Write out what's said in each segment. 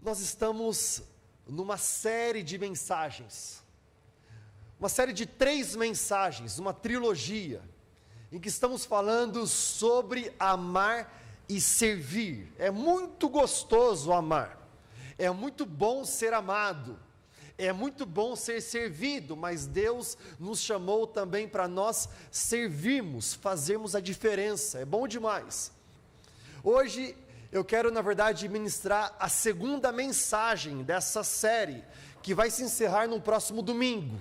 Nós estamos numa série de mensagens, uma série de 3 mensagens, uma trilogia, em que estamos falando sobre amar e servir. É muito gostoso amar, é muito bom ser amado, é muito bom ser servido, mas Deus nos chamou também para nós servirmos, fazermos a diferença, é bom demais. Hoje eu quero, na verdade, ministrar a segunda mensagem dessa série, que vai se encerrar no próximo domingo,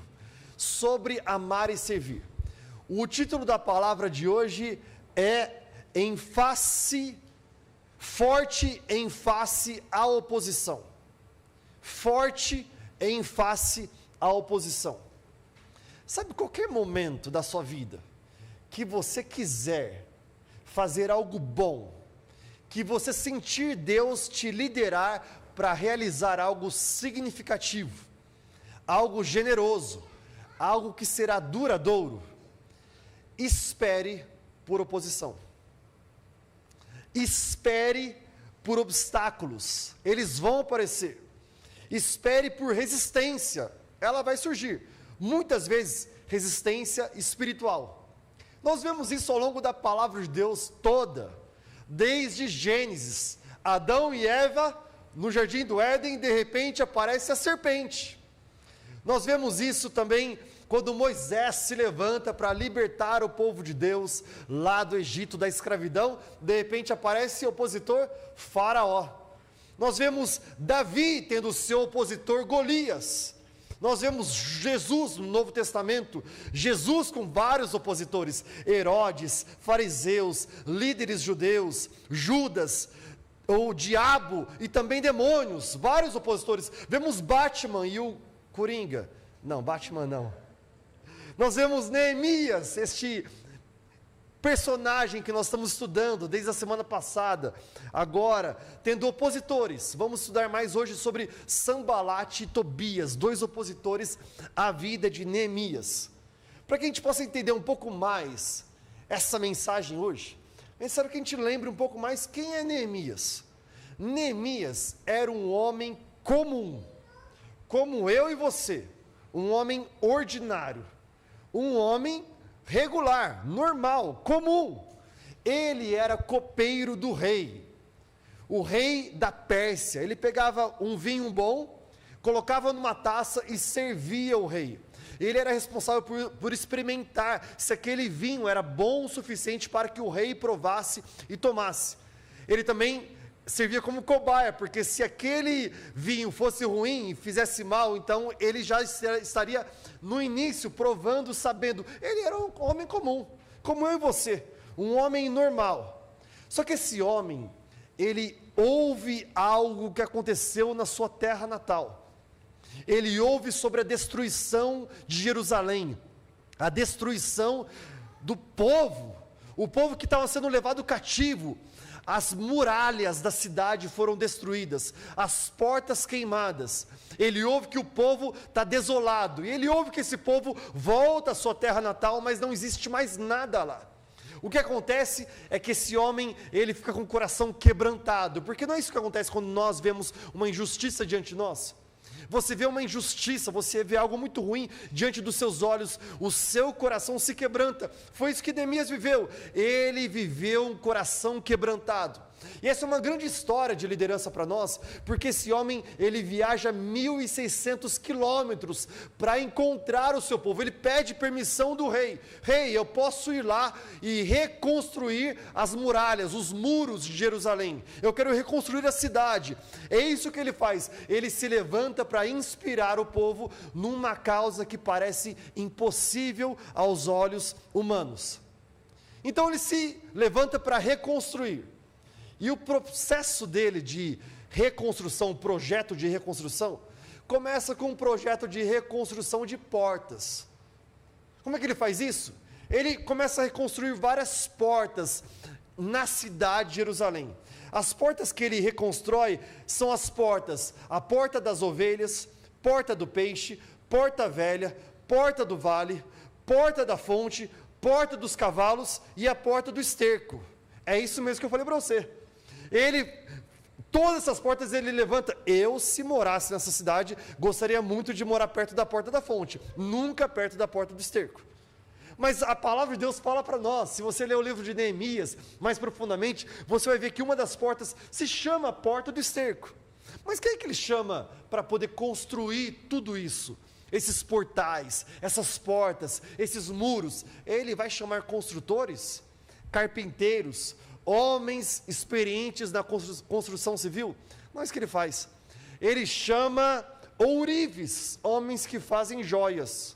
sobre amar e servir. O título da palavra de hoje é Forte em face à oposição. Forte em face à oposição. Sabe, qualquer momento da sua vida que você quiser fazer algo bom, que você sentir Deus te liderar para realizar algo significativo, algo generoso, algo que será duradouro, espere por oposição. Espere por obstáculos, eles vão aparecer. Espere por resistência, ela vai surgir. Muitas vezes, resistência espiritual. Nós vemos isso ao longo da palavra de Deus toda. Desde Gênesis, Adão e Eva, no jardim do Éden, de repente aparece a serpente. Nós vemos isso também quando Moisés se levanta para libertar o povo de Deus lá do Egito, da escravidão, de repente aparece o opositor Faraó. Nós vemos Davi tendo o seu opositor Golias. Nós vemos Jesus no Novo Testamento, Jesus com vários opositores, Herodes, fariseus, líderes judeus, Judas, o diabo e também demônios, vários opositores. Vemos Batman e o Coringa, não, Batman não. Nós vemos Neemias, este personagem que nós estamos estudando desde a semana passada, agora tendo opositores. Vamos estudar mais hoje sobre Sanbalate e Tobias, 2 opositores à vida de Neemias, para que a gente possa entender um pouco mais essa mensagem hoje. É necessário que a gente lembre um pouco mais quem é Neemias. Neemias era um homem comum, como eu e você, um homem ordinário, um homem regular, normal, comum. Ele era copeiro do rei, o rei da Pérsia. Ele pegava um vinho bom, colocava numa taça e servia o rei. Ele era responsável por experimentar se aquele vinho era bom o suficiente para que o rei provasse e tomasse. Ele também servia como cobaia, porque se aquele vinho fosse ruim e fizesse mal, então ele já estaria no início provando, sabendo. Ele era um homem comum, como eu e você, um homem normal. Só que esse homem, ele ouve algo que aconteceu na sua terra natal. Ele ouve sobre a destruição de Jerusalém, a destruição do povo, o povo que estava sendo levado cativo. As muralhas da cidade foram destruídas, as portas queimadas. Ele ouve que o povo está desolado, e ele ouve que esse povo volta à sua terra natal, mas não existe mais nada lá. O que acontece é que esse homem, ele fica com o coração quebrantado, porque não é isso que acontece quando nós vemos uma injustiça diante de nós. Você vê uma injustiça, você vê algo muito ruim diante dos seus olhos, o seu coração se quebranta. Foi isso que Neemias viveu. Ele viveu um coração quebrantado. E essa é uma grande história de liderança para nós, porque esse homem, ele viaja 1.600 quilômetros para encontrar o seu povo. Ele pede permissão do rei. Rei, eu posso ir lá e reconstruir as muralhas, os muros de Jerusalém. Eu quero reconstruir a cidade. É isso que ele faz. Ele se levanta para inspirar o povo numa causa que parece impossível aos olhos humanos. Então ele se levanta para reconstruir. E o processo dele de reconstrução, projeto de reconstrução, começa com um projeto de reconstrução de portas. Como é que ele faz isso? Ele começa a reconstruir várias portas na cidade de Jerusalém. As portas que ele reconstrói são as portas, a porta das ovelhas, porta do peixe, porta velha, porta do vale, porta da fonte, porta dos cavalos e a porta do esterco. É isso mesmo que eu falei para você. Ele Todas essas portas ele levanta. Eu, se morasse nessa cidade, gostaria muito de morar perto da porta da fonte, nunca perto da porta do esterco. Mas a palavra de Deus fala para nós, se você ler o livro de Neemias mais profundamente, você vai ver que uma das portas se chama Porta do Esterco. Mas quem é que ele chama para poder construir tudo isso? Esses portais, essas portas, esses muros? Ele vai chamar construtores, carpinteiros, homens experientes na construção civil. Mas o que ele faz? Ele chama ourives, homens que fazem joias.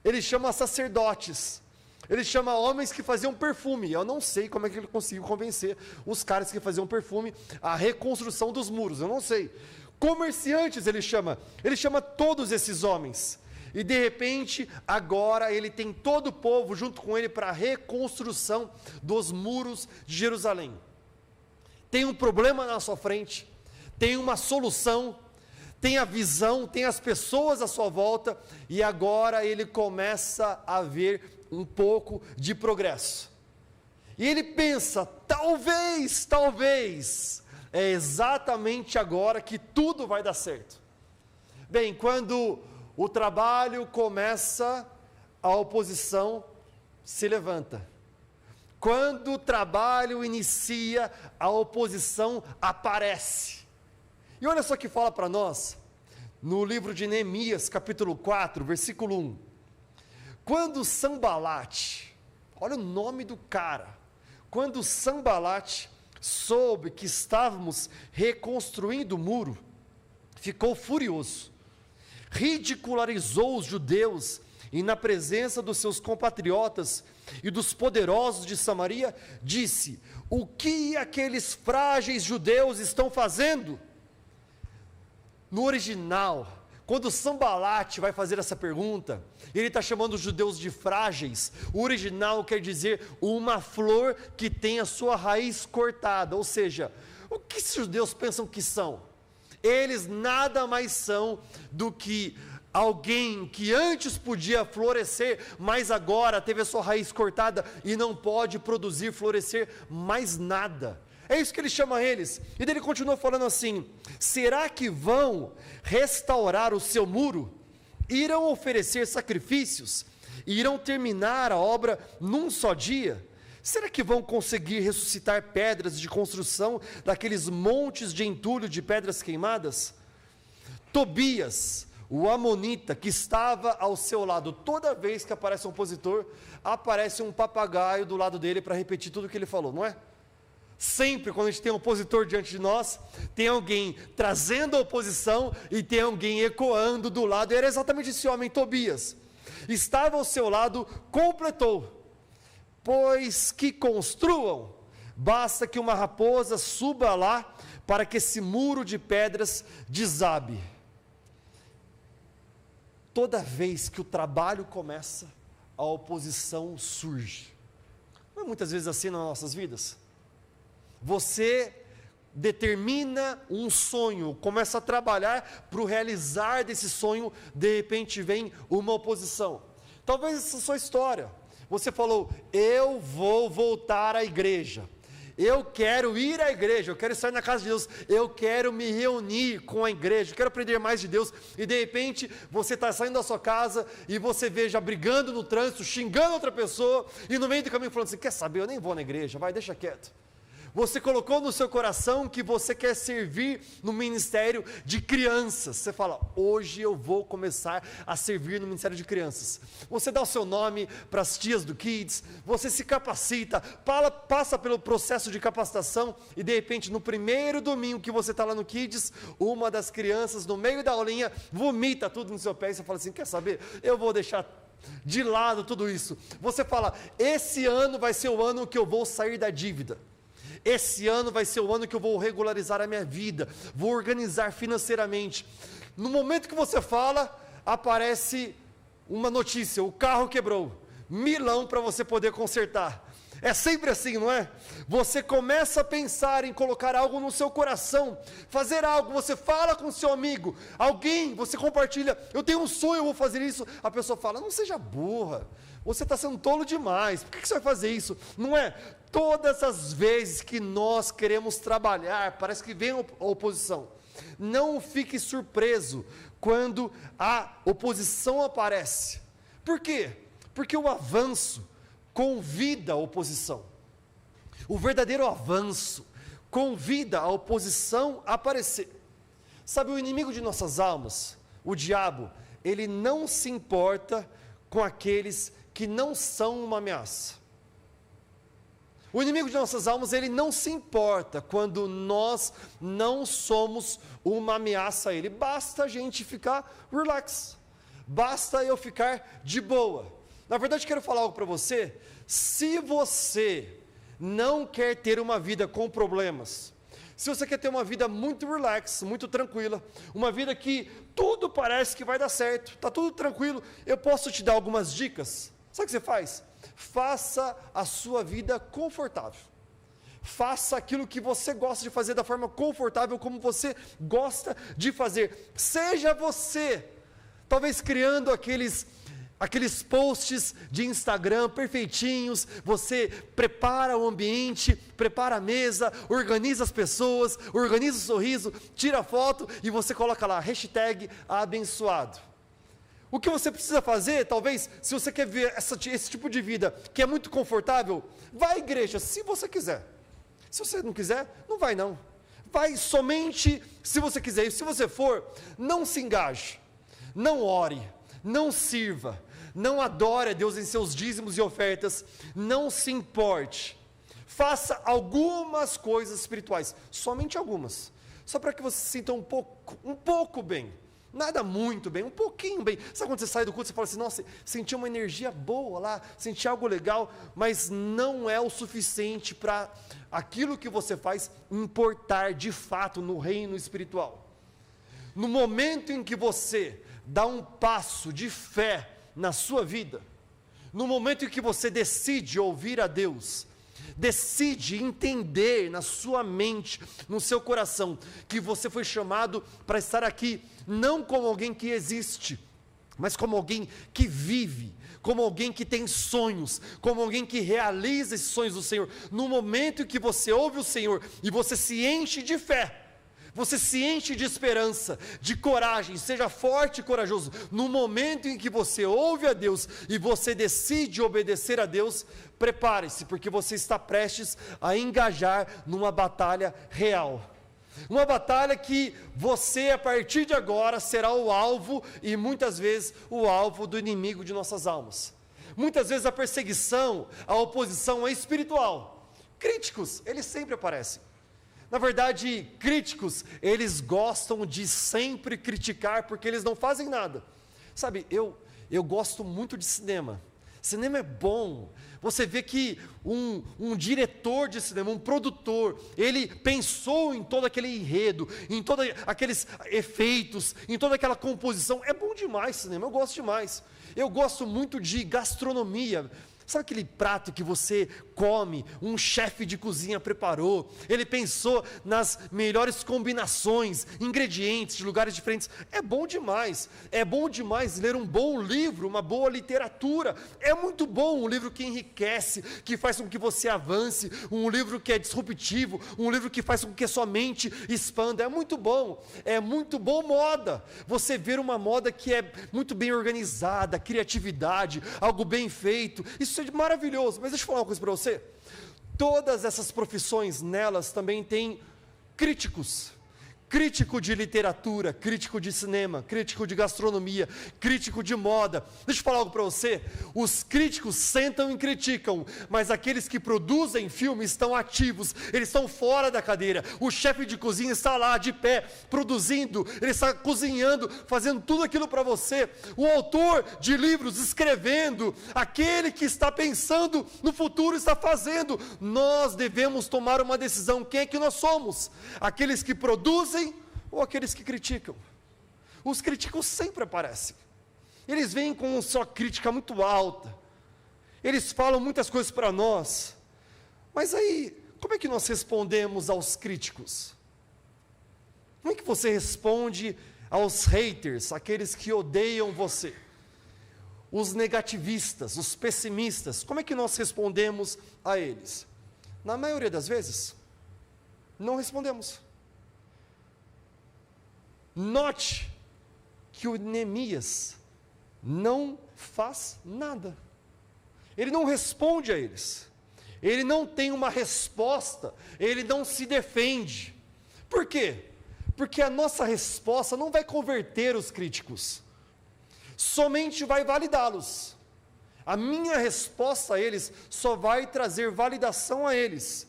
Ele chama sacerdotes. Ele chama homens que faziam perfume. Eu não sei como é que ele conseguiu convencer os caras que faziam perfume a reconstrução dos muros. Eu não sei. Comerciantes ele chama todos esses homens. E de repente, agora ele tem todo o povo junto com ele para a reconstrução dos muros de Jerusalém. Tem um problema na sua frente, tem uma solução, tem a visão, tem as pessoas à sua volta, e agora ele começa a ver um pouco de progresso. E ele pensa, talvez, é exatamente agora que tudo vai dar certo. Bem, quando o trabalho começa, a oposição se levanta. Quando o trabalho inicia, a oposição aparece. E olha só o que fala para nós, no livro de Neemias, capítulo 4, versículo 1. Quando Sanbalate, olha o nome do cara, quando Sanbalate soube que estávamos reconstruindo o muro, ficou furioso. Ridicularizou os judeus e na presença dos seus compatriotas e dos poderosos de Samaria, disse: o que aqueles frágeis judeus estão fazendo? No original, quando Sanbalate vai fazer essa pergunta, ele está chamando os judeus de frágeis. O original quer dizer uma flor que tem a sua raiz cortada, ou seja, o que esses judeus pensam que são? Eles nada mais são do que alguém que antes podia florescer, mas agora teve a sua raiz cortada e não pode produzir, florescer mais nada. É isso que ele chama eles. E daí ele continua falando assim: será que vão restaurar o seu muro? Irão oferecer sacrifícios? Irão terminar a obra num só dia? Será que vão conseguir ressuscitar pedras de construção daqueles montes de entulho de pedras queimadas? Tobias, o amonita, que estava ao seu lado, toda vez que aparece um opositor, aparece um papagaio do lado dele para repetir tudo o que ele falou, não é? Sempre quando a gente tem um opositor diante de nós, tem alguém trazendo a oposição e tem alguém ecoando do lado. E era exatamente esse homem, Tobias. Estava ao seu lado, completou: pois que construam, basta que uma raposa suba lá, para que esse muro de pedras desabe. Toda vez que o trabalho começa, a oposição surge. Não é muitas vezes assim nas nossas vidas? Você determina um sonho, começa a trabalhar para o realizar desse sonho, de repente vem uma oposição. Talvez essa é a sua história. Você falou: eu vou voltar à igreja, eu quero ir à igreja, eu quero estar na casa de Deus, eu quero me reunir com a igreja, eu quero aprender mais de Deus, e de repente você está saindo da sua casa, e você vê já brigando no trânsito, xingando outra pessoa, e no meio do caminho falando assim: quer saber, eu nem vou na igreja, vai, deixa quieto. Você colocou no seu coração que você quer servir no ministério de crianças. Você fala: hoje eu vou começar a servir no ministério de crianças. Você dá o seu nome para as tias do Kids, você se capacita, passa pelo processo de capacitação, e de repente no primeiro domingo que você está lá no Kids, uma das crianças no meio da aulinha vomita tudo no seu pé, e você fala assim: quer saber, eu vou deixar de lado tudo isso. Você fala: esse ano vai ser o ano que eu vou sair da dívida. Esse ano vai ser o ano que eu vou regularizar a minha vida, vou organizar financeiramente. No momento que você fala, aparece uma notícia: o carro quebrou, milão para você poder consertar. É sempre assim, não é? Você começa a pensar em colocar algo no seu coração, fazer algo, você fala com seu amigo, alguém, você compartilha: eu tenho um sonho, eu vou fazer isso. A pessoa fala: não seja burra, você está sendo tolo demais, por que você vai fazer isso? Não é? todas as vezes que nós queremos trabalhar, parece que vem a oposição. Não fique surpreso quando a oposição aparece. Por quê? Porque o avanço convida a oposição. O verdadeiro avanço convida a oposição a aparecer. Sabe, o inimigo de nossas almas, o diabo, ele não se importa com aqueles que não são uma ameaça. O inimigo de nossas almas, ele não se importa quando nós não somos uma ameaça a ele. Basta a gente ficar relax. Basta eu ficar de boa. Na verdade, quero falar algo para você. Se você não quer ter uma vida com problemas, se você quer ter uma vida muito relax, muito tranquila, uma vida que tudo parece que vai dar certo, está tudo tranquilo, eu posso te dar algumas dicas. Sabe o que você faz? Faça a sua vida confortável. Faça aquilo que você gosta de fazer da forma confortável, como você gosta de fazer. Seja você, talvez criando aqueles posts de Instagram perfeitinhos, você prepara o ambiente, prepara a mesa, organiza as pessoas, organiza o sorriso, tira a foto e você coloca lá, #abençoado. O que você precisa fazer, talvez, se você quer ver esse tipo de vida, que é muito confortável, vá à igreja, se você quiser. Se você não quiser, não vai não. Vai somente se você quiser. E se você for, não se engaje, não ore, não sirva, não adore a Deus em seus dízimos e ofertas, não se importe. Faça algumas coisas espirituais, somente algumas, só para que você se sinta um pouco bem. Nada muito bem, um pouquinho bem. Sabe quando você sai do culto, você fala assim, nossa, senti uma energia boa lá, senti algo legal, mas não é o suficiente para aquilo que você faz importar de fato no reino espiritual. No momento em que você dá um passo de fé na sua vida, no momento em que você decide ouvir a Deus, decide entender na sua mente, no seu coração, que você foi chamado para estar aqui, não como alguém que existe, mas como alguém que vive, como alguém que tem sonhos, como alguém que realiza esses sonhos do Senhor. No momento em que você ouve o Senhor e você se enche de fé, você se enche de esperança, de coragem, seja forte e corajoso. No momento em que você ouve a Deus e você decide obedecer a Deus, prepare-se, porque você está prestes a engajar numa batalha real. Uma batalha que você, a partir de agora, será o alvo, e muitas vezes o alvo do inimigo de nossas almas. Muitas vezes a perseguição, a oposição é espiritual. Críticos, eles sempre aparecem. Na verdade, críticos, eles gostam de sempre criticar, porque eles não fazem nada. Sabe, eu gosto muito de cinema. Cinema é bom. Você vê que um diretor de cinema, um produtor, ele pensou em todo aquele enredo, em todos aqueles efeitos, em toda aquela composição. É bom demais cinema, eu gosto demais. Eu gosto muito de gastronomia. Sabe aquele prato que você come, um chefe de cozinha preparou, ele pensou nas melhores combinações, ingredientes de lugares diferentes. É bom demais ler um bom livro, uma boa literatura. É muito bom um livro que enriquece, que faz com que você avance, um livro que é disruptivo, um livro que faz com que a sua mente expanda. É muito bom moda. Você ver uma moda que é muito bem organizada, criatividade, algo bem feito, isso é maravilhoso. Mas deixa eu falar uma coisa para você. Todas essas profissões, nelas também tem críticos. Crítico de literatura, crítico de cinema, crítico de gastronomia, crítico de moda. Deixa eu falar algo para você. Os críticos sentam e criticam, mas aqueles que produzem filme estão ativos, eles estão fora da cadeira. O chefe de cozinha está lá de pé, produzindo, ele está cozinhando, fazendo tudo aquilo para você. O autor de livros escrevendo, aquele que está pensando no futuro está fazendo. Nós devemos tomar uma decisão. Quem é que nós somos? Aqueles que produzem ou aqueles que criticam? Os críticos sempre aparecem. Eles vêm com sua crítica muito alta. Eles falam muitas coisas para nós. Mas aí, como é que nós respondemos aos críticos? Como é que você responde aos haters, aqueles que odeiam você? Os negativistas, os pessimistas, como é que nós respondemos a eles? Na maioria das vezes, não respondemos. Note que o Neemias não faz nada. Ele não responde a eles. Ele não tem uma resposta. Ele não se defende. Por quê? Porque a nossa resposta não vai converter os críticos, somente vai validá-los. A minha resposta a eles só vai trazer validação a eles.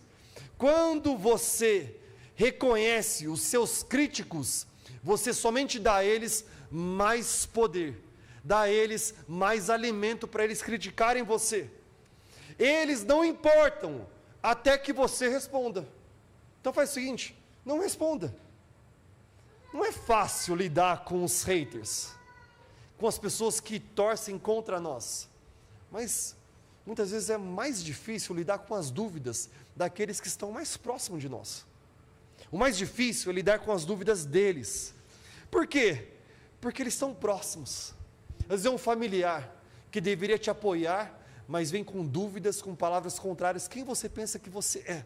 Quando você reconhece os seus críticos, você somente dá a eles mais poder, dá a eles mais alimento para eles criticarem você. Eles não importam até que você responda. Então faz o seguinte, não responda. Não é fácil lidar com os haters, com as pessoas que torcem contra nós, mas muitas vezes é mais difícil lidar com as dúvidas daqueles que estão mais próximos de nós. O mais difícil é lidar com as dúvidas deles. Por quê? Porque eles estão próximos. Às vezes é um familiar que deveria te apoiar, mas vem com dúvidas, com palavras contrárias. Quem você pensa que você é?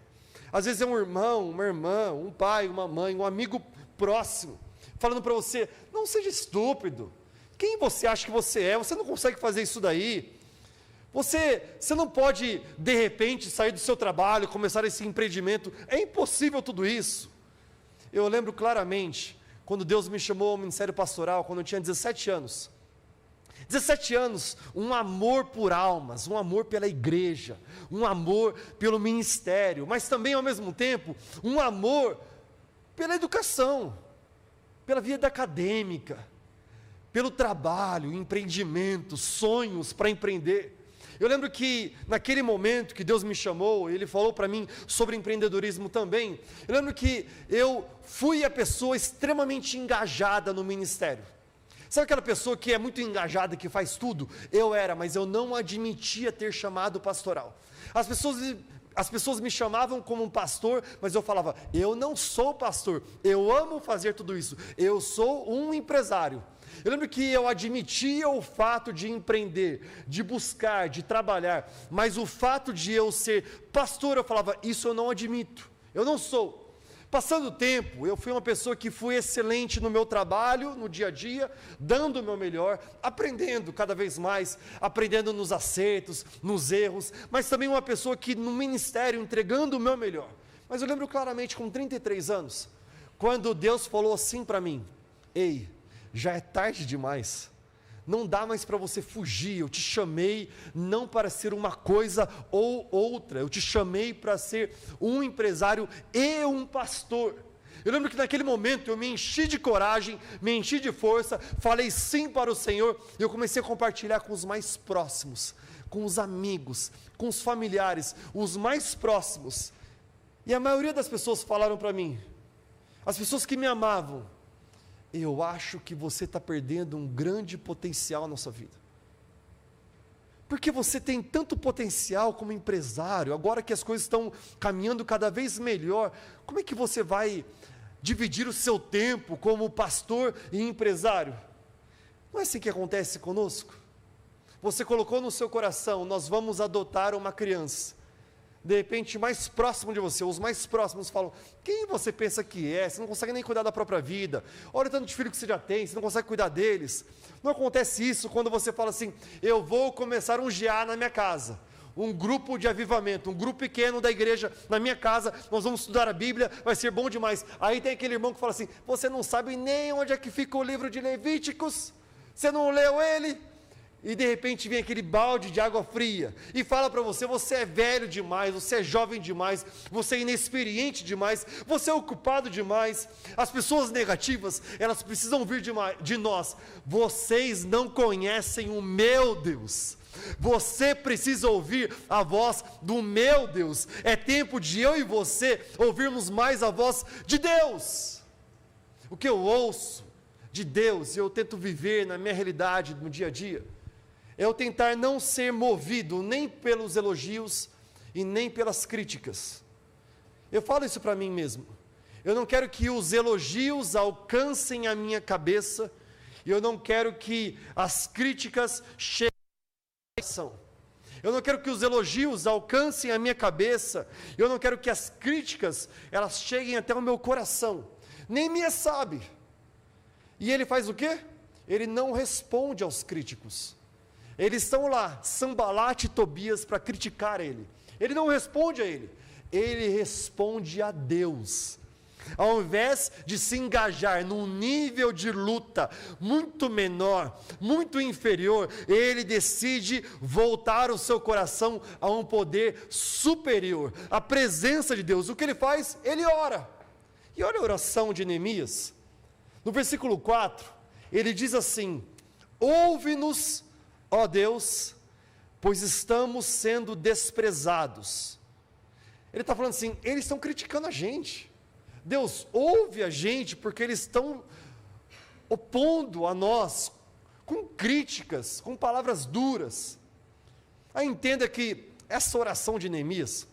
Às vezes é um irmão, uma irmã, um pai, uma mãe, um amigo próximo, falando para você, não seja estúpido. Quem você acha que você é? Você não consegue fazer isso daí. Você não pode, de repente, sair do seu trabalho, começar esse empreendimento. É impossível tudo isso. Eu lembro claramente, quando Deus me chamou ao ministério pastoral, quando eu tinha 17 anos. 17 anos, um amor por almas, um amor pela igreja, um amor pelo ministério, mas também, ao mesmo tempo, um amor pela educação, pela vida acadêmica, pelo trabalho, empreendimento, sonhos para empreender. Eu lembro que naquele momento que Deus me chamou, Ele falou para mim sobre empreendedorismo também. Eu lembro que eu fui a pessoa extremamente engajada no ministério. Sabe aquela pessoa que é muito engajada, que faz tudo? Eu era, mas eu não admitia ter chamado pastoral. As pessoas me chamavam como um pastor, mas eu falava, eu não sou pastor, eu amo fazer tudo isso, eu sou um empresário. Eu lembro que eu admitia o fato de empreender, de buscar, de trabalhar, mas o fato de eu ser pastor, eu falava, isso eu não admito, eu não sou. Passando o tempo, eu fui uma pessoa que fui excelente no meu trabalho, no dia a dia, dando o meu melhor, aprendendo cada vez mais, aprendendo nos acertos, nos erros, mas também uma pessoa que no ministério, entregando o meu melhor. Mas eu lembro claramente, com 33 anos, quando Deus falou assim para mim, ei, já é tarde demais, não dá mais para você fugir, eu te chamei não para ser uma coisa ou outra, eu te chamei para ser um empresário e um pastor. Eu lembro que naquele momento eu me enchi de coragem, me enchi de força, falei sim para o Senhor, e eu comecei a compartilhar com os mais próximos, com os amigos, com os familiares, os mais próximos, e a maioria das pessoas falaram para mim, as pessoas que me amavam, eu acho que você está perdendo um grande potencial na sua vida, porque você tem tanto potencial como empresário, agora que as coisas estão caminhando cada vez melhor, como é que você vai dividir o seu tempo como pastor e empresário? Não é assim que acontece conosco? Você colocou no seu coração, nós vamos adotar uma criança, de repente mais próximo de você, os mais próximos falam, quem você pensa que é? Você não consegue nem cuidar da própria vida, olha o tanto de filho que você já tem, você não consegue cuidar deles. Não acontece isso quando você fala assim, eu vou começar um GA na minha casa, um grupo de avivamento, um grupo pequeno da igreja na minha casa, nós vamos estudar a Bíblia, vai ser bom demais. Aí tem aquele irmão que fala assim, você não sabe nem onde é que fica o livro de Levíticos, você não leu ele? E de repente vem aquele balde de água fria, e fala para você, você é velho demais, você é jovem demais, você é inexperiente demais, você é ocupado demais, as pessoas negativas, elas precisam vir de nós, vocês não conhecem o meu Deus, você precisa ouvir a voz do meu Deus, é tempo de eu e você ouvirmos mais a voz de Deus. O que eu ouço de Deus, e eu tento viver na minha realidade, no dia a dia, é eu tentar não ser movido nem pelos elogios e nem pelas críticas. Eu falo isso para mim mesmo. Eu não quero que os elogios alcancem a minha cabeça, e eu não quero que as críticas cheguem à minha coração. Eu não quero que os elogios alcancem a minha cabeça. Eu não quero que as críticas, elas cheguem até o meu coração. Neemias sabe. E ele faz o quê? Ele não responde aos críticos. Eles estão lá, Sanbalat e Tobias, para criticar ele. Ele não responde a ele. Ele responde a Deus. Ao invés de se engajar num nível de luta muito menor, muito inferior, ele decide voltar o seu coração a um poder superior, a presença de Deus. O que ele faz? Ele ora. E olha a oração de Neemias. No versículo 4, ele diz assim: ouve-nos, ó Deus, pois estamos sendo desprezados. Ele está falando assim, eles estão criticando a gente. Deus, ouve a gente, porque eles estão opondo a nós, com críticas, com palavras duras. Aí entenda que essa oração de Neemias,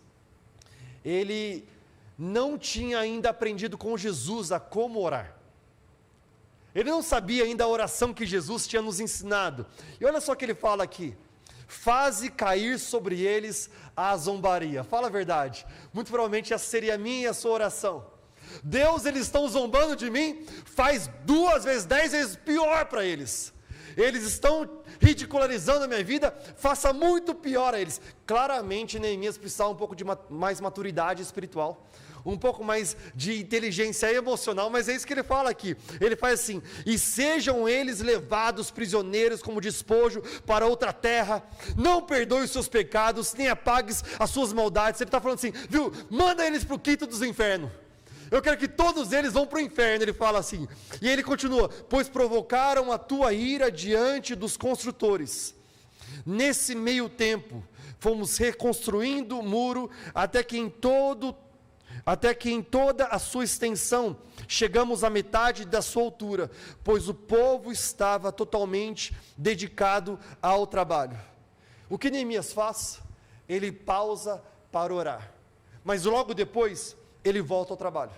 ele não tinha ainda aprendido com Jesus a como orar. Ele não sabia ainda a oração que Jesus tinha nos ensinado. E olha só o que ele fala aqui: faze cair sobre eles a zombaria. Fala a verdade, muito provavelmente essa seria a minha e a sua oração. Deus, eles estão zombando de mim, faz 2 vezes, 10 vezes pior para eles. Eles estão ridicularizando a minha vida, faça muito pior a eles. Claramente Neemias precisava um pouco de mais maturidade espiritual, um pouco mais de inteligência emocional, mas é isso que ele fala aqui. Ele faz assim: e sejam eles levados prisioneiros como despojo para outra terra, não perdoe os seus pecados, nem apagues as suas maldades. Ele está falando assim, viu, manda eles para o quinto dos infernos. Eu quero que todos eles vão para o inferno, ele fala assim. E ele continua: pois provocaram a tua ira diante dos construtores. Nesse meio tempo, fomos reconstruindo o muro, até que em toda a sua extensão, chegamos à metade da sua altura, pois o povo estava totalmente dedicado ao trabalho. O que Neemias faz? Ele pausa para orar, mas logo depois, ele volta ao trabalho,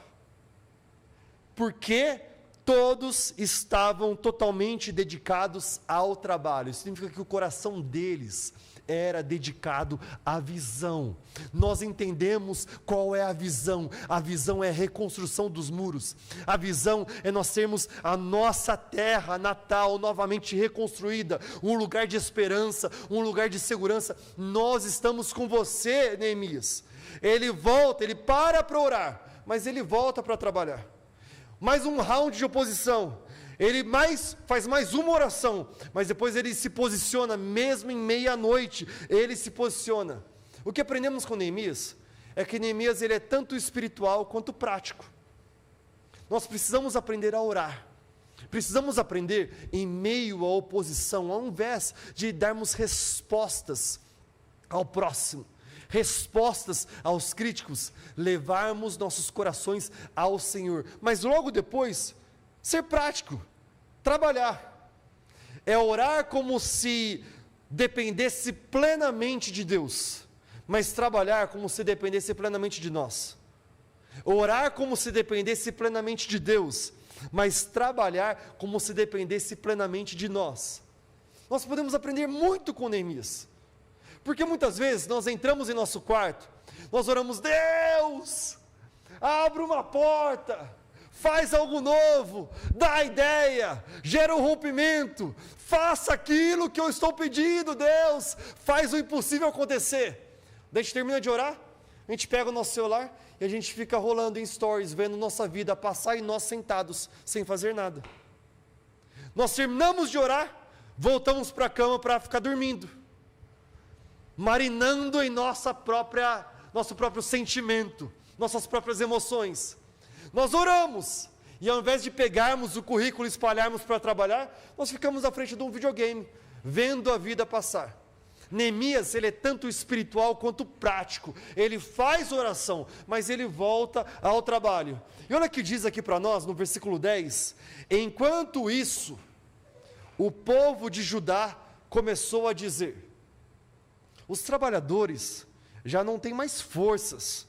porque todos estavam totalmente dedicados ao trabalho. Isso significa que o coração deles era dedicado à visão. Nós entendemos qual é a visão. A visão é a reconstrução dos muros. A visão é nós termos a nossa terra natal novamente reconstruída, um lugar de esperança, um lugar de segurança. Nós estamos com você, Neemias. Ele volta, ele para orar, mas ele volta para trabalhar. Mais um round de oposição, ele faz mais uma oração, mas depois ele se posiciona, mesmo em meia-noite, ele se posiciona. O que aprendemos com Neemias, é que Neemias ele é tanto espiritual quanto prático. Nós precisamos aprender a orar, precisamos aprender em meio à oposição, ao invés de darmos respostas ao próximo, respostas aos críticos, levarmos nossos corações ao Senhor, mas logo depois, ser prático, trabalhar, é orar como se dependesse plenamente de Deus, mas trabalhar como se dependesse plenamente de nós. Orar como se dependesse plenamente de Deus, mas trabalhar como se dependesse plenamente de nós. Nós podemos aprender muito com Neemias, porque muitas vezes nós entramos em nosso quarto, nós oramos: Deus, abre uma porta, faz algo novo, dá ideia, gera um rompimento, faça aquilo que eu estou pedindo, Deus, faz o impossível acontecer. Daí a gente termina de orar, a gente pega o nosso celular e a gente fica rolando em stories, vendo nossa vida passar e nós sentados, sem fazer nada. Nós terminamos de orar, voltamos para a cama para ficar dormindo, marinando em nosso próprio sentimento, nossas próprias emoções. Nós oramos, e ao invés de pegarmos o currículo e espalharmos para trabalhar, nós ficamos à frente de um videogame, vendo a vida passar. Neemias, ele é tanto espiritual quanto prático, ele faz oração, mas ele volta ao trabalho. E olha o que diz aqui para nós, no versículo 10, enquanto isso, o povo de Judá começou a dizer: os trabalhadores já não têm mais forças,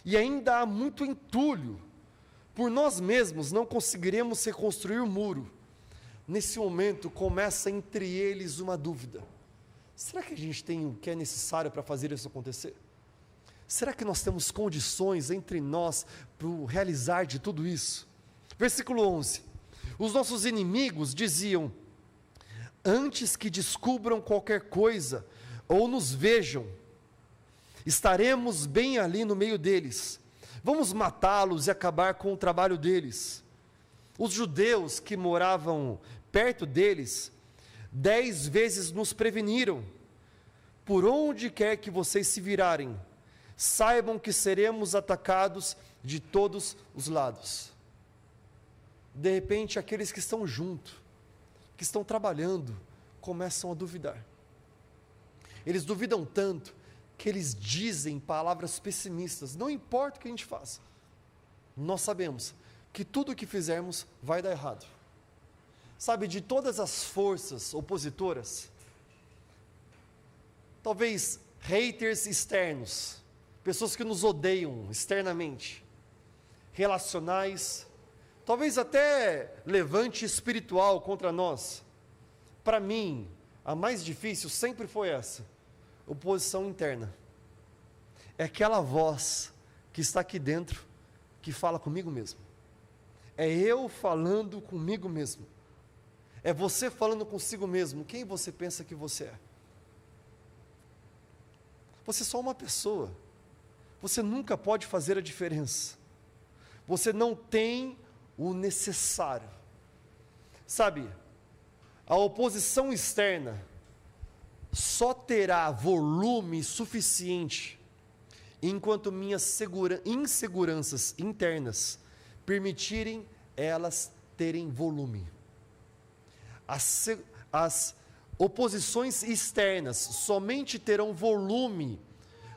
e ainda há muito entulho, por nós mesmos não conseguiremos reconstruir o muro. Nesse momento começa entre eles uma dúvida: Será que a gente tem o que é necessário para fazer isso acontecer? Será que nós temos condições entre nós para realizar de tudo isso? Versículo 11. Os nossos inimigos diziam: antes que descubram qualquer coisa, ou nos vejam, estaremos bem ali no meio deles. Vamos matá-los e acabar com o trabalho deles. Os judeus que moravam perto deles, 10 vezes nos preveniram: por onde quer que vocês se virarem, saibam que seremos atacados de todos os lados. De repente, aqueles que estão junto, que estão trabalhando, começam a duvidar. Eles duvidam tanto que eles dizem palavras pessimistas. Não importa o que a gente faça, nós sabemos que tudo o que fizermos vai dar errado. Sabe, de todas as forças opositoras, talvez haters externos, pessoas que nos odeiam externamente, relacionais, talvez até levante espiritual contra nós. Para mim, a mais difícil sempre foi essa: oposição interna. É aquela voz que está aqui dentro, que fala comigo mesmo. É eu falando comigo mesmo. É você falando consigo mesmo. Quem você pensa que você é? Você é só uma pessoa. Você nunca pode fazer a diferença. Você não tem o necessário. Sabe, a oposição externa só terá volume suficiente enquanto minhas inseguranças internas permitirem elas terem volume. As oposições externas somente terão volume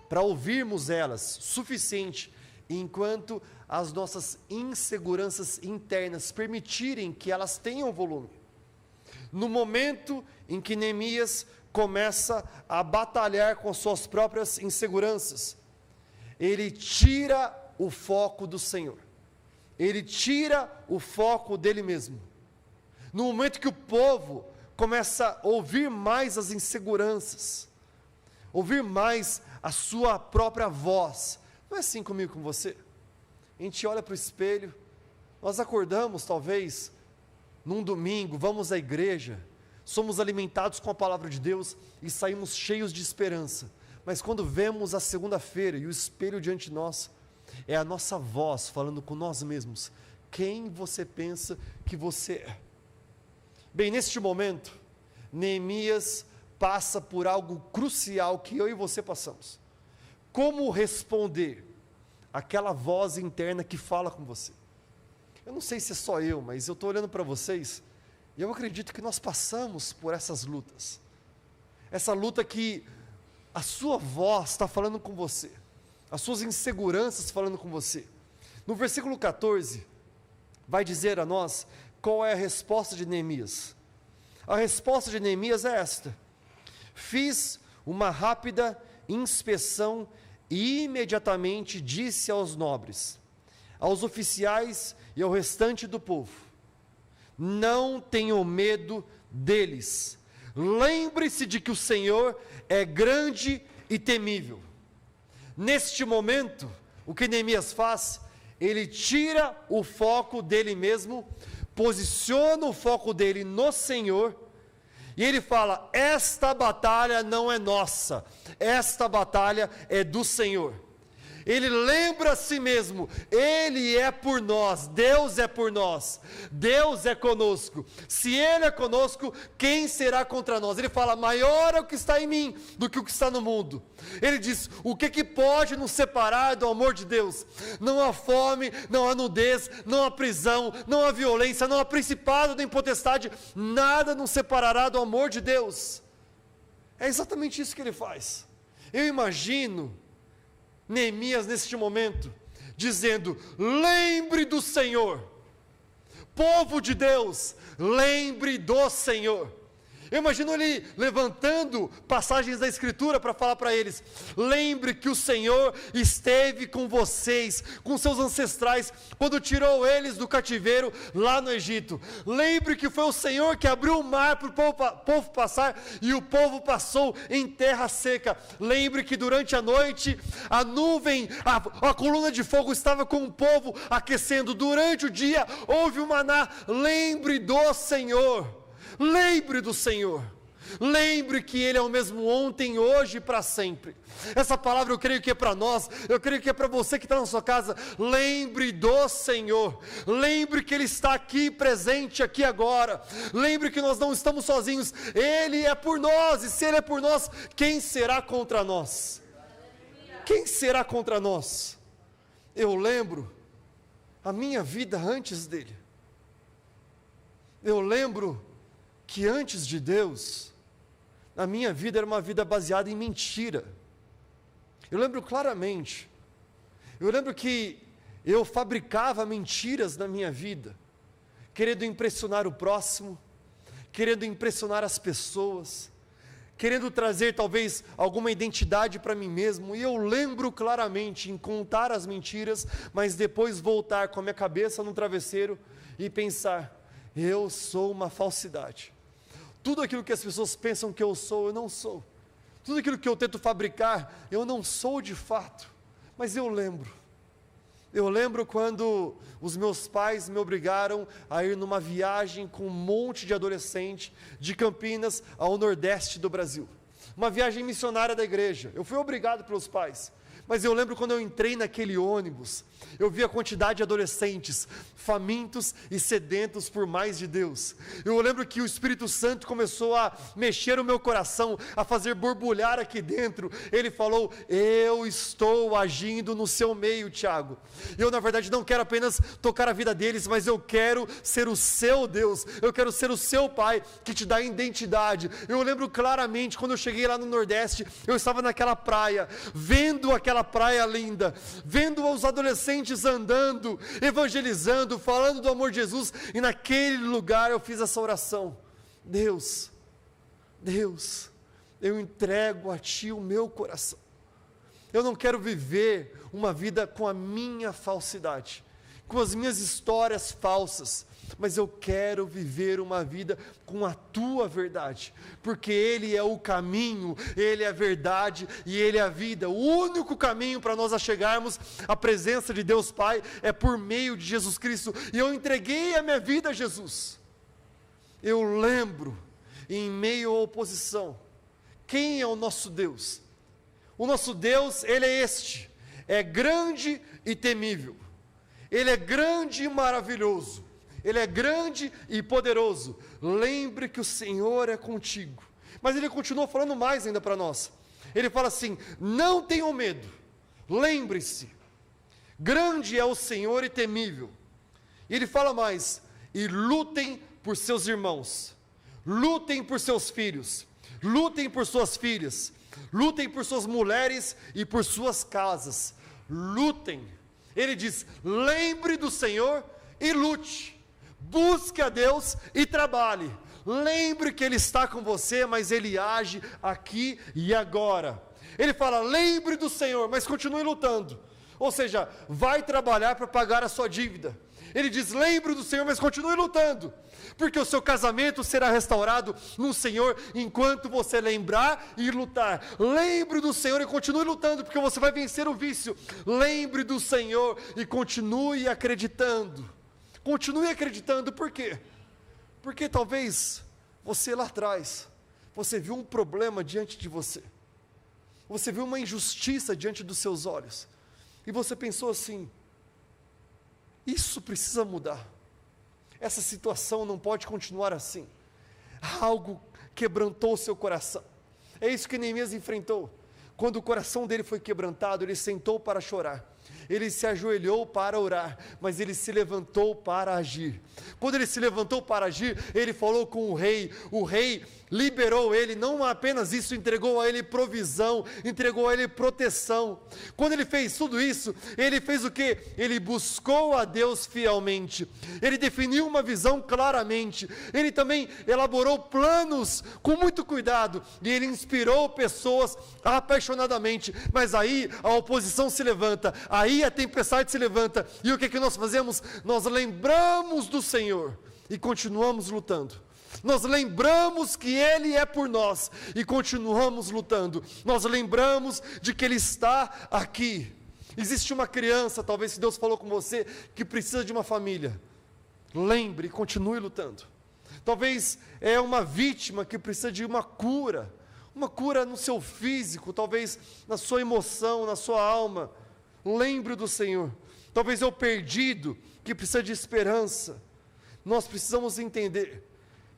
para ouvirmos elas suficiente enquanto as nossas inseguranças internas permitirem que elas tenham volume. No momento em que Neemias começa a batalhar com suas próprias inseguranças, ele tira o foco do Senhor, ele tira o foco dele mesmo. No momento que o povo começa a ouvir mais as inseguranças, ouvir mais a sua própria voz. Não é assim comigo, com você? A gente olha para o espelho, nós acordamos talvez num domingo, vamos à igreja, somos alimentados com a palavra de Deus e saímos cheios de esperança. Mas quando vemos a segunda-feira e o espelho diante de nós, é a nossa voz falando com nós mesmos: quem você pensa que você é? Bem, neste momento, Neemias passa por algo crucial que eu e você passamos. Como responder àquela voz interna que fala com você? Eu não sei se é só eu, mas eu estou olhando para vocês e eu acredito que nós passamos por essas lutas. Essa luta que a sua voz está falando com você, as suas inseguranças falando com você. No versículo 14, vai dizer a nós qual é a resposta de Neemias. A resposta de Neemias é esta: fiz uma rápida inspeção e imediatamente disse aos nobres, aos oficiais e ao restante do povo: não tenham medo deles, lembre-se de que o Senhor é grande e temível. Neste momento, o que Neemias faz? Ele tira o foco dele mesmo, posiciona o foco dele no Senhor, e ele fala: esta batalha não é nossa, esta batalha é do Senhor. Ele lembra a si mesmo: Ele é por nós, Deus é por nós, Deus é conosco. Se Ele é conosco, quem será contra nós? Ele fala: maior é o que está em mim do que o que está no mundo. Ele diz: o que pode nos separar do amor de Deus? Não há fome, não há nudez, não há prisão, não há violência, não há principado nem potestade, nada nos separará do amor de Deus. É exatamente isso que ele faz. Eu imagino Neemias neste momento dizendo: lembre do Senhor, povo de Deus, lembre do Senhor. Eu imagino ele levantando passagens da Escritura para falar para eles: lembre que o Senhor esteve com vocês, com seus ancestrais, quando tirou eles do cativeiro lá no Egito. Lembre que foi o Senhor que abriu o mar para o povo passar, e o povo passou em terra seca. Lembre que durante a noite, a nuvem, a coluna de fogo estava com o povo aquecendo. Durante o dia, houve o maná. Lembre do Senhor. Lembre do Senhor, lembre que Ele é o mesmo ontem, hoje e para sempre. Essa palavra eu creio que é para nós, eu creio que é para você que está na sua casa. Lembre do Senhor, lembre que Ele está aqui presente, aqui agora. Lembre que nós não estamos sozinhos, Ele é por nós, e se Ele é por nós, quem será contra nós? Quem será contra nós? Eu lembro a minha vida antes dEle, eu lembro que antes de Deus, a minha vida era uma vida baseada em mentira. Eu lembro claramente, eu lembro que eu fabricava mentiras na minha vida, querendo impressionar o próximo, querendo impressionar as pessoas, querendo trazer talvez alguma identidade para mim mesmo, e eu lembro claramente em contar as mentiras, mas depois voltar com a minha cabeça no travesseiro e pensar: eu sou uma falsidade. Tudo aquilo que as pessoas pensam que eu sou, eu não sou. Tudo aquilo que eu tento fabricar, eu não sou de fato. Mas eu lembro quando os meus pais me obrigaram a ir numa viagem com um monte de adolescente de Campinas ao Nordeste do Brasil. Uma viagem missionária da igreja. Eu fui obrigado pelos pais. Mas eu lembro quando eu entrei naquele ônibus, eu vi a quantidade de adolescentes, famintos e sedentos por mais de Deus. Eu lembro que o Espírito Santo começou a mexer o meu coração, a fazer borbulhar aqui dentro. Ele falou: eu estou agindo no seu meio, Tiago. Eu na verdade não quero apenas tocar a vida deles, mas eu quero ser o seu Deus, eu quero ser o seu Pai, que te dá identidade. Eu lembro claramente, quando eu cheguei lá no Nordeste, eu estava naquela praia, vendo aquela praia linda, vendo os adolescentes andando, evangelizando, falando do amor de Jesus, e naquele lugar eu fiz essa oração: Deus, eu entrego a Ti o meu coração. Eu não quero viver uma vida com a minha falsidade, com as minhas histórias falsas, mas eu quero viver uma vida com a Tua verdade, porque Ele é o caminho, Ele é a verdade e Ele é a vida. O único caminho para nós chegarmos à presença de Deus Pai é por meio de Jesus Cristo, e eu entreguei a minha vida a Jesus. Eu lembro, em meio à oposição, quem é o nosso Deus? O nosso Deus, Ele é este: é grande e temível, Ele é grande e maravilhoso, Ele é grande e poderoso. Lembre que o Senhor é contigo. Mas Ele continua falando mais ainda para nós. Ele fala assim: não tenham medo, lembre-se, grande é o Senhor e temível. E Ele fala mais: e lutem por seus irmãos, lutem por seus filhos, lutem por suas filhas, lutem por suas mulheres e por suas casas, lutem. Ele diz: lembre do Senhor e lute. Busque a Deus e trabalhe. Lembre que Ele está com você, mas Ele age aqui e agora. Ele fala: lembre do Senhor, mas continue lutando. Ou seja, vai trabalhar para pagar a sua dívida. Ele diz: lembre do Senhor, mas continue lutando, porque o seu casamento será restaurado no Senhor enquanto você lembrar e lutar. Lembre do Senhor e continue lutando, porque você vai vencer o vício. Lembre do Senhor e continue acreditando. Continue acreditando. Por quê? Porque talvez você lá atrás, você viu um problema diante de você, você viu uma injustiça diante dos seus olhos, e você pensou assim: isso precisa mudar, essa situação não pode continuar assim. Algo quebrantou o seu coração. É isso que Neemias enfrentou. Quando o coração dele foi quebrantado, ele sentou para chorar. Ele se ajoelhou para orar, mas ele se levantou para agir. Quando ele se levantou para agir, ele falou com o rei liberou ele, não apenas isso, entregou a ele provisão, entregou a ele proteção. Quando ele fez tudo isso, ele fez o quê? Ele buscou a Deus fielmente, ele definiu uma visão claramente, ele também elaborou planos com muito cuidado, e ele inspirou pessoas apaixonadamente. Mas aí a oposição se levanta, aí a tempestade se levanta, e o que que nós fazemos? Nós lembramos do Senhor e continuamos lutando. Nós lembramos que Ele é por nós e continuamos lutando. Nós lembramos de que Ele está aqui. Existe uma criança, talvez que Deus falou com você, que precisa de uma família. Lembre e continue lutando. Talvez é uma vítima que precisa de uma cura no seu físico, talvez na sua emoção, na sua alma. Lembre do Senhor. Talvez é o perdido que precisa de esperança. Nós precisamos entender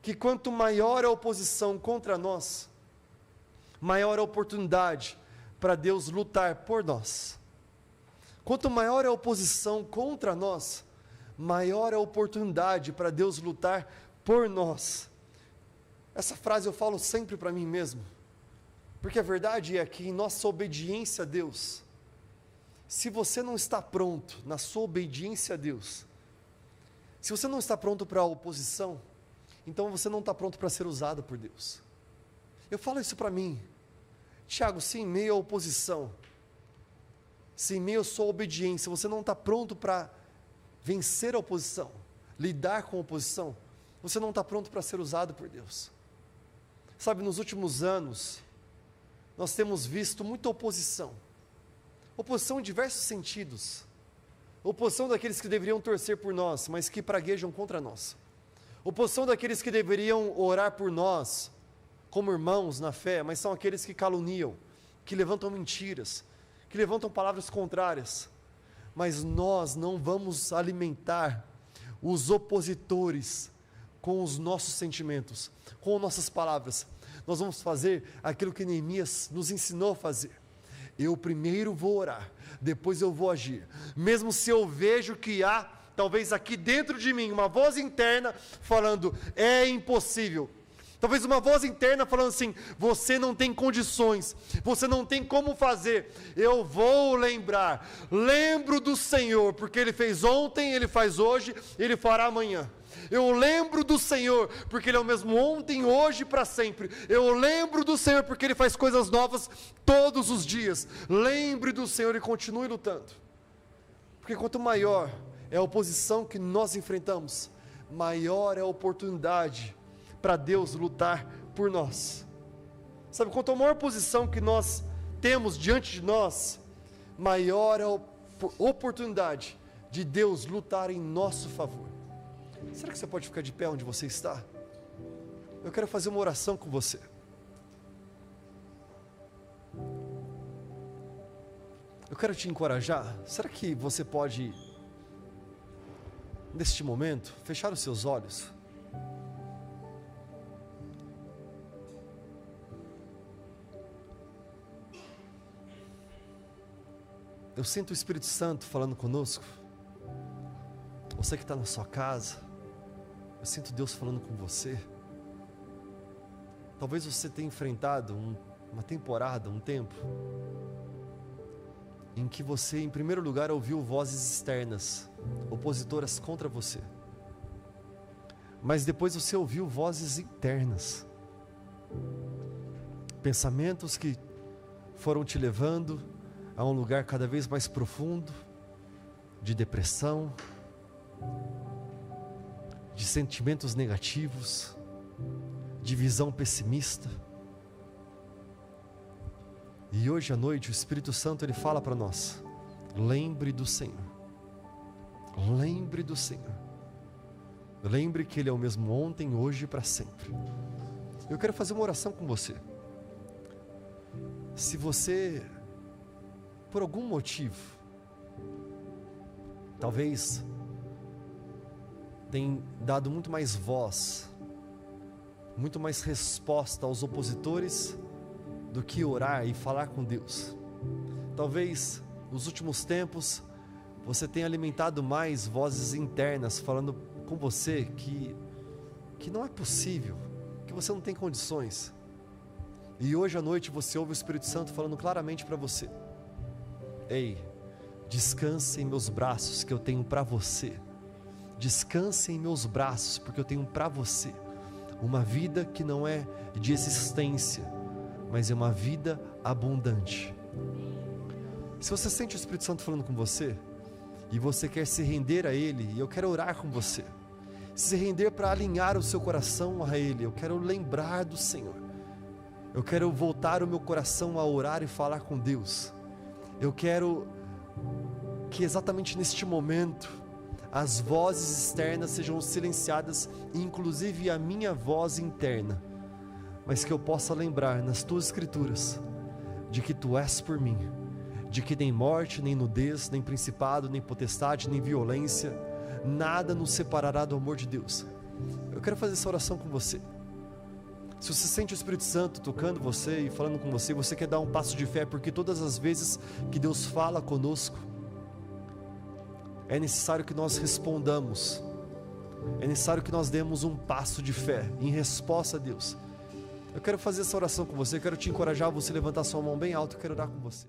que quanto maior a oposição contra nós, maior a oportunidade para Deus lutar por nós. Quanto maior a oposição contra nós, maior a oportunidade para Deus lutar por nós. Essa frase eu falo sempre para mim mesmo, porque a verdade é que em nossa obediência a Deus, se você não está pronto na sua obediência a Deus, se você não está pronto para a oposição, então você não está pronto para ser usado por Deus. Eu falo isso para mim, Tiago, se em meio à oposição, se em meio à sua obediência, você não está pronto para vencer a oposição, lidar com a oposição, você não está pronto para ser usado por Deus. Sabe, nos últimos anos, nós temos visto muita oposição em diversos sentidos, oposição daqueles que deveriam torcer por nós, mas que praguejam contra nós, oposição daqueles que deveriam orar por nós, como irmãos na fé, mas são aqueles que caluniam, que levantam mentiras, que levantam palavras contrárias. Mas nós não vamos alimentar os opositores com os nossos sentimentos, com nossas palavras. Nós vamos fazer aquilo que Neemias nos ensinou a fazer. Eu primeiro vou orar, depois eu vou agir, mesmo se eu vejo que há, talvez aqui dentro de mim, uma voz interna falando, é impossível. Talvez uma voz interna falando assim, você não tem condições, você não tem como fazer. Eu vou lembrar, lembro do Senhor, porque Ele fez ontem, Ele faz hoje, Ele fará amanhã. Eu lembro do Senhor, porque Ele é o mesmo ontem, hoje e para sempre. Eu lembro do Senhor, porque Ele faz coisas novas todos os dias. Lembre do Senhor e continue lutando. Porque quanto maior é a oposição que nós enfrentamos, maior é a oportunidade para Deus lutar por nós. Sabe, quanto maior posição que nós temos diante de nós, maior é a oportunidade de Deus lutar em nosso favor. Será que você pode ficar de pé onde você está? Eu quero fazer uma oração com você. Eu quero te encorajar. Será que você pode, neste momento, fechar os seus olhos? Eu sinto o Espírito Santo falando conosco. Você que está na sua casa, eu sinto Deus falando com você. Talvez você tenha enfrentado uma temporada, um tempo, em que você, em primeiro lugar, ouviu vozes externas, opositoras contra você. Mas depois você ouviu vozes internas, pensamentos que foram te levando a um lugar cada vez mais profundo, de depressão, de sentimentos negativos, de visão pessimista. E hoje à noite o Espírito Santo ele fala para nós, lembre do Senhor, lembre do Senhor, lembre que Ele é o mesmo ontem, hoje e para sempre. Eu quero fazer uma oração com você. Se você, por algum motivo, talvez tem dado muito mais voz, muito mais resposta aos opositores do que orar e falar com Deus. Talvez nos últimos tempos, você tem alimentado mais vozes internas falando com você que não é possível, que você não tem condições. E hoje à noite você ouve o Espírito Santo falando claramente para você: ei, descanse em meus braços que eu tenho para você. Descanse em meus braços porque eu tenho para você uma vida que não é de existência, mas é uma vida abundante. Se você sente o Espírito Santo falando com você e você quer se render a Ele, e eu quero orar com você, se render para alinhar o seu coração a Ele, eu quero lembrar do Senhor, eu quero voltar o meu coração a orar e falar com Deus. Eu quero que exatamente neste momento as vozes externas sejam silenciadas, inclusive a minha voz interna, mas que eu possa lembrar nas tuas escrituras de que tu és por mim, de que nem morte, nem nudez, nem principado, nem potestade, nem violência, nada nos separará do amor de Deus. Eu quero fazer essa oração com você. Se você sente o Espírito Santo tocando você e falando com você, você quer dar um passo de fé, porque todas as vezes que Deus fala conosco, é necessário que nós respondamos, é necessário que nós demos um passo de fé em resposta a Deus. Eu quero fazer essa oração com você, eu quero te encorajar a você levantar sua mão bem alta, eu quero orar com você.